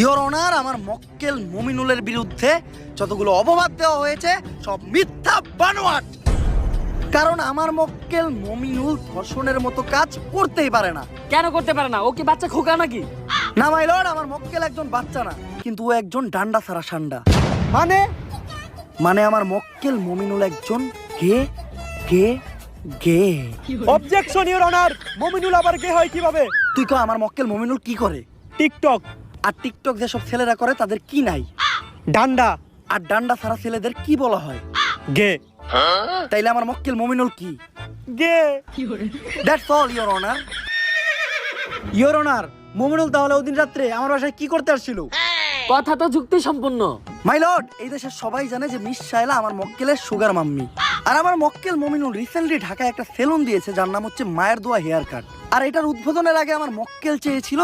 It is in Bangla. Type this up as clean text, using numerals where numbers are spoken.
ইওর অনার, আমার মক্কেল মুমিনুলের বিরুদ্ধে যতগুলো অপবাদ দেওয়া হয়েছে সব মিথ্যা বানোয়াট। কারণ আমার মক্কেল মুমিনুল ধর্ষণের মতো কাজ করতেই পারে না। কেন করতে পারে না? ও কি বাচ্চা খোকা নাকি? না মাই লর্ড, আমার মক্কেল একজন বাচ্চা না, কিন্তু ও একজন ডান্ডা ছাড়া সান্ডা। মানে আমার মক্কেল মুমিনুল একজন গে গে গে। অবজেকশন ইওর অনার, মুমিনুল আবার গে হয় কিভাবে? তুই কো আমার মক্কেল মুমিনুল কি করে? টিকটক। আর টিকটক যেসব ছেলেরা করে তাদের কি নাই? ডান্ডা। আর ডান্ডা ছাড়া ছেলেদের কি বলা হয়? গে। তাইলে আমার মক্কেল মুমিনুল কি? গে। That's all your honour. Your honour, Mominul তাহলে ওদিন রাত্রে আমার বাসায় কি করতে আসছিল? কথা তো যুক্তি সম্পূর্ণ। মাই লর্ড, এই দেশের সবাই জানে যে মিস শায়লা আমার মক্কেলের সুগার মাম্মি। আর আমার মক্কেল মুমিনুল রিসেন্টলি ঢাকায় একটা সেলুন দিয়েছে যার নাম হচ্ছে মায়ের দোয়া হেয়ার কাট। আর এটার উদ্বোধনের আগে আমার মক্কেল চেয়েছিল